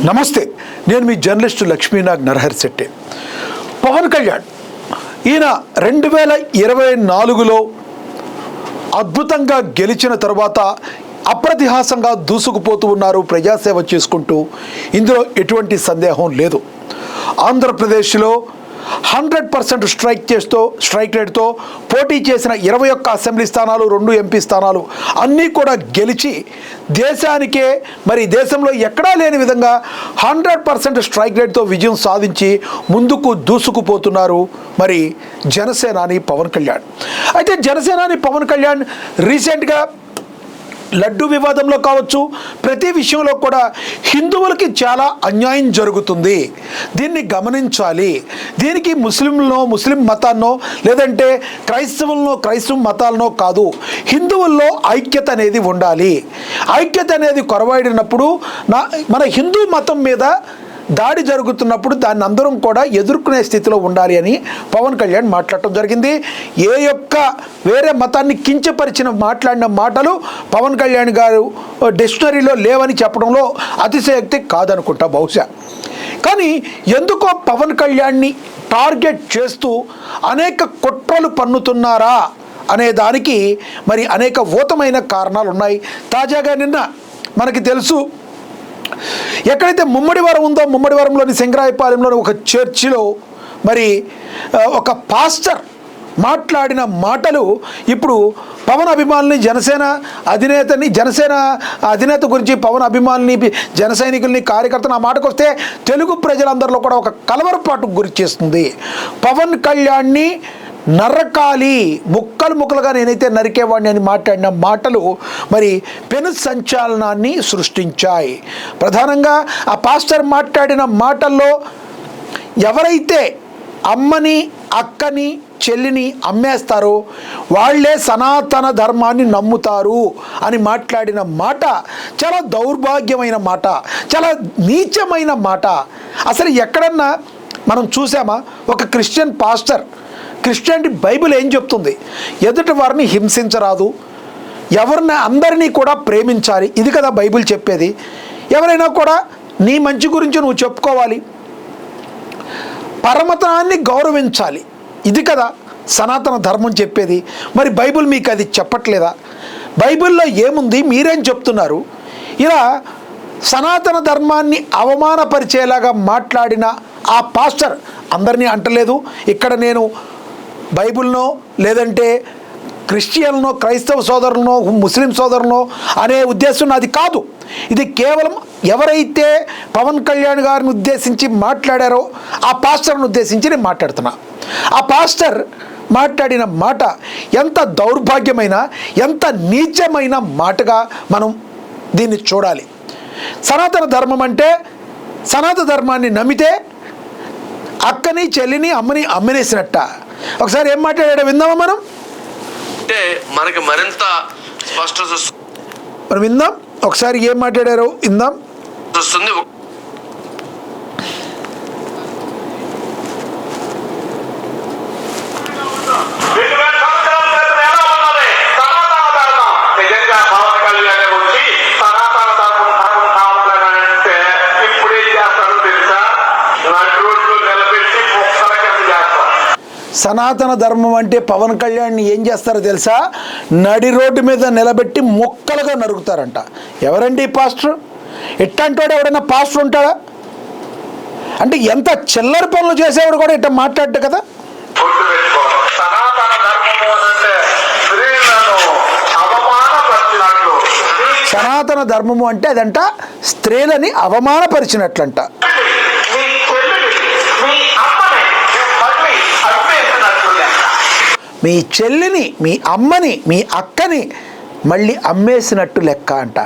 నమస్తే, నేను మీ జర్నలిస్టు లక్ష్మీనాగ్ నరహరి శెట్టి. పవన్ కళ్యాణ్ ఈయన 2024లో అద్భుతంగా గెలిచిన తర్వాత అప్రతిహాసంగా దూసుకుపోతూ ఉన్నారు ప్రజాసేవ చేసుకుంటూ. ఇందులో ఎటువంటి సందేహం లేదు. ఆంధ్రప్రదేశ్లో 100% స్ట్రైక్ రేట్తో పోటీ చేసిన 21 అసెంబ్లీ స్థానాలు, 2 ఎంపీ స్థానాలు అన్నీ కూడా గెలిచి దేశానికే దేశంలో ఎక్కడా లేని విధంగా 100% స్ట్రైక్ రేట్తో విజయం సాధించి ముందుకు దూసుకుపోతున్నారు జనసేనాని పవన్ కళ్యాణ్. అయితే జనసేనాని పవన్ కళ్యాణ్ రీసెంట్గా లడ్డు వివాదంలో కావచ్చు, ప్రతి విషయంలో కూడా హిందువులకి చాలా అన్యాయం జరుగుతుంది, దీన్ని గమనించాలి, దీనికి ముస్లిం మతాన్నో లేదంటే క్రైస్తవ మతాలనో కాదు, హిందువుల్లో ఐక్యత అనేది ఉండాలి. ఐక్యత అనేది కొరవడినప్పుడు మన హిందూ మతం మీద దాడి జరుగుతున్నప్పుడు దాన్ని అందరం కూడా ఎదుర్కొనే స్థితిలో ఉండాలి అని పవన్ కళ్యాణ్ మాట్లాడటం జరిగింది. వేరే మతాన్ని కించపరిచిన మాట్లాడిన మాటలు పవన్ కళ్యాణ్ గారు డిక్షనరీలో లేవని చెప్పడంలో అతిశయోక్తి కాదనుకుంటా బహుశా. కానీ ఎందుకో పవన్ కళ్యాణ్ని టార్గెట్ చేస్తూ అనేక కుట్రలు పన్నుతున్నారా అనే దానికి అనేక ఊతమైన కారణాలు ఉన్నాయి. తాజాగా నిన్న మనకి తెలుసు, ఎక్కడైతే ముమ్మడివరం ఉందో ముమ్మడివరంలోని సింగరాయపాలెంలోని ఒక చర్చిలో ఒక పాస్టర్ మాట్లాడిన మాటలు ఇప్పుడు పవన్ అభిమానుల్ని జనసేన అధినేత గురించి పవన్ అభిమానుల్ని జన సైనికుల్ని కార్యకర్తలు ఆ మాటకు వస్తే తెలుగు ప్రజలందరిలో కూడా ఒక కలవరపాటుకు గురి చేస్తుంది. పవన్ కళ్యాణ్ని నరకాలి, ముక్కలుగా నేనైతే నరికేవాడిని అని మాట్లాడిన మాటలు పెను సంచలనాన్ని సృష్టించాయి. ప్రధానంగా ఆ పాస్టర్ మాట్లాడిన మాటల్లో ఎవరైతే అమ్మని, అక్కని, చెల్లిని అమ్మేస్తారో వాళ్లే సనాతన ధర్మాన్ని నమ్ముతారు అని మాట్లాడిన మాట చాలా దౌర్భాగ్యమైన మాట, చాలా నీచమైన మాట. అసలు ఎక్కడన్నా మనం చూసామా? ఒక క్రిస్టియన్ పాస్టర్, క్రిస్టియానిటీ బైబిల్ ఏం చెప్తుంది? ఎదుటి వారిని హింసించరాదు, అందరినీ కూడా ప్రేమించాలి, ఇది కదా బైబిల్ చెప్పేది. ఎవరైనా కూడా నీ మంచి గురించి నువ్వు చెప్పుకోవాలి, పరమతాన్ని గౌరవించాలి, ఇది కదా సనాతన ధర్మం చెప్పేది. బైబిల్ మీకు అది చెప్పట్లేదా? బైబిల్లో ఏముంది, మీరేం చెప్తున్నారు? ఇలా సనాతన ధర్మాన్ని అవమానపరిచేలాగా మాట్లాడిన ఆ పాస్టర్ అందరినీ అంటలేదు. ఇక్కడ నేను బైబిల్నో లేదంటే క్రిస్టియన్లో క్రైస్తవ సోదరులనో ముస్లిం సోదరులనో అనే ఉద్దేశం నాది కాదు. ఇది కేవలం ఎవరైతే పవన్ కళ్యాణ్ గారిని ఉద్దేశించి మాట్లాడారో ఆ పాస్టర్ని ఉద్దేశించి నేను మాట్లాడుతున్నా. ఆ పాస్టర్ మాట్లాడిన మాట ఎంత దౌర్భాగ్యమైన, ఎంత నీచమైన మాటగా మనం దీన్ని చూడాలి. సనాతన ధర్మం అంటే సనాతన ధర్మాన్ని నమ్మితే అక్కని, చెల్లిని, అమ్మని అమ్మనేసినట్ట. ఒకసారి ఏం మాట్లాడాడో విందామా మనం? అంటే మనకి మరింత స్పష్టత మనం విందాం, ఒకసారి ఏం మాట్లాడారో విందాం. వస్తుంది. సనాతన ధర్మం అంటే పవన్ కళ్యాణ్ని ఏం చేస్తారో తెలుసా? నడి రోడ్డు మీద నిలబెట్టి మొక్కలుగా నరుకుతారంట. ఎవరండి ఈ పాస్టర్? ఎట్టంటాడు ఎవడైనా పాస్టర్ ఉంటాడా? అంటే ఎంత చిల్లర పనులు చేసేవాడు కూడా ఇట్లా మాట్లాడ్డు కదా. సనాతన ధర్మము అంటే అదంట స్త్రీలని అవమానపరిచినట్లంట. మీ చెల్లిని, మీ అమ్మని, మీ అక్కని మళ్ళీ అమ్మేసినట్టు లెక్క అంట.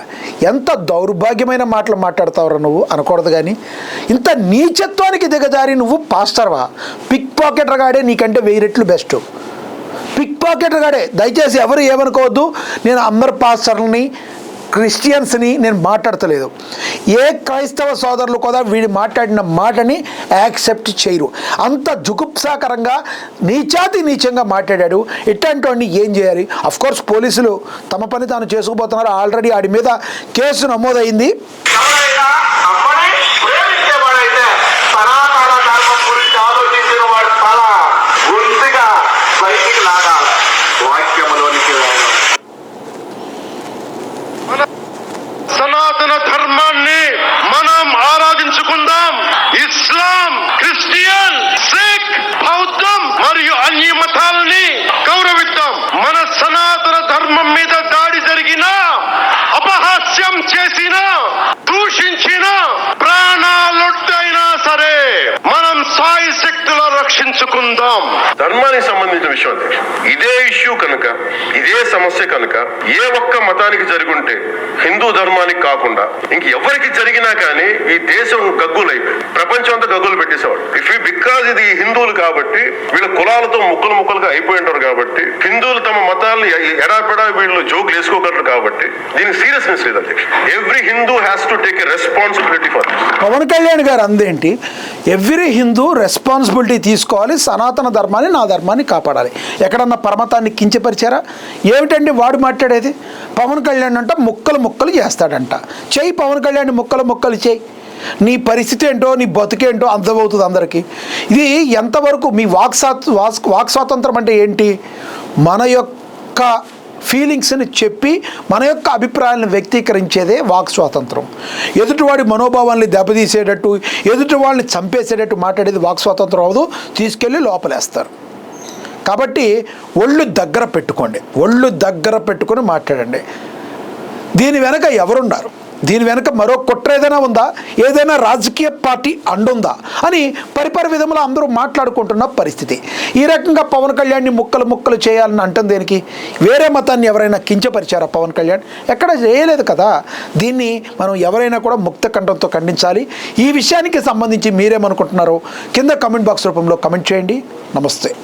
ఎంత దౌర్భాగ్యమైన మాటలు మాట్లాడతావురా నువ్వు అనకూడదు. కానీ ఇంత నీచత్వానికి దిగజారి నువ్వు పాస్టర్వా? పిక్ పాకెటర్ గాడే నీకంటే 1000 రెట్లు బెస్ట్. Pick pocketer గాడే. దయచేసి ఎవరు ఏమనుకోవద్దు, నేను అందరు పాస్టర్లని, క్రిస్టియన్స్ని నేను మాట్లాడతలేదు. ఏ క్రైస్తవ సోదరులు కూడా వీడి మాట్లాడిన మాటని యాక్సెప్ట్ చేయరు. అంత జుగుప్సాకరంగా నీచంగా మాట్లాడాడు. ఇట్లాంటి ఏం చేయాలి? అఫ్కోర్స్ పోలీసులు తమ పని తాను చేసుకుపోతున్నారు. ఆల్రెడీ ఆడి మీద కేసు నమోదైంది. చేసినా దూషించినా ప్రాణాలొట్టైనా సరే మనం సాయి శక్తులా రక్షించుకుందాం. ధర్మానికి సంబంధించిన విషయం అధ్యక్ష, ఇదే ఇష్యూ కనుక, ఇదే సమస్య కనుక ఏ ఒక్క మతానికి జరుగుంటే హిందూ ధర్మానికి కాకుండా ఇంక ఎవరికి జరిగినా కానీ ఈ దేశం గగ్గులైపోయి ప్రపంచం అంతా గగ్గులు పెట్టేసేవాడు. బికాజ్ ఇది హిందువులు కాబట్టి వీళ్ళ కులాలతో ముక్కలు ముక్కలుగా అయిపోయి ఉంటారు కాబట్టి హిందువులు తమ మతాలను ఎడాపెడా వీళ్ళు జోకులు వేసుకోగలరు కాబట్టి దీనికి సీరియస్నెస్ లేదు అధ్యక్ష. Every Hindu has to take a responsibility for this. Pawan Kalyan garu అందేంటి, ఎవ్రీ హిందూ రెస్పాన్సిబిలిటీ తీసుకోవాలి, సనాతన ధర్మాన్ని నా ధర్మాన్ని కాపాడాలి. ఎక్కడన్నా పరమతాన్ని కించపరిచారా? ఏమిటండి వాడు మాట్లాడేది? పవన్ కళ్యాణ్ అంట ముక్కలు ముక్కలు చేస్తాడంట. చెయ్యి పవన్ కళ్యాణ్ ముక్కలు ముక్కలు చెయ్యి. నీ పరిస్థితి ఏంటో, నీ బతుకేంటో అర్థమవుతుంది అందరికీ. ఇది ఎంతవరకు మీ వాక్ స్వాతంత్రం అంటే ఏంటి? మన యొక్క ఫీలింగ్స్ని చెప్పి మన యొక్క అభిప్రాయాలను వ్యక్తీకరించేదే వాక్ స్వాతంత్రం. ఎదుటివాడి మనోభావాల్ని దెబ్బతీసేటట్టు, ఎదుటి వాళ్ళని చంపేసేటట్టు మాట్లాడేది వాక్ స్వాతంత్రం అవదు, తీసుకెళ్ళి లోపలేస్తారు. కాబట్టి ఒళ్ళు దగ్గర పెట్టుకోండి, ఒళ్ళు దగ్గర పెట్టుకొని మాట్లాడండి. దీని వెనక ఎవరున్నారు, దీని వెనక మరో కుట్ర ఏదైనా ఉందా, ఏదైనా రాజకీయ పార్టీ అండుందా అని పరిపరి విధంలో అందరూ మాట్లాడుకుంటున్న పరిస్థితి. ఈ రకంగా పవన్ కళ్యాణ్ని ముక్కలు ముక్కలు చేయాలని అంటుంది దేనికి? వేరే మతాన్ని ఎవరైనా కించపరిచారా పవన్ కళ్యాణ్? ఎక్కడ చేయలేదు కదా. దీన్ని మనం ఎవరైనా కూడా ముక్త కంఠంతో ఖండించాలి. ఈ విషయానికి సంబంధించి మీరేమనుకుంటున్నారో కింద కమెంట్ బాక్స్ రూపంలో కమెంట్ చేయండి. నమస్తే.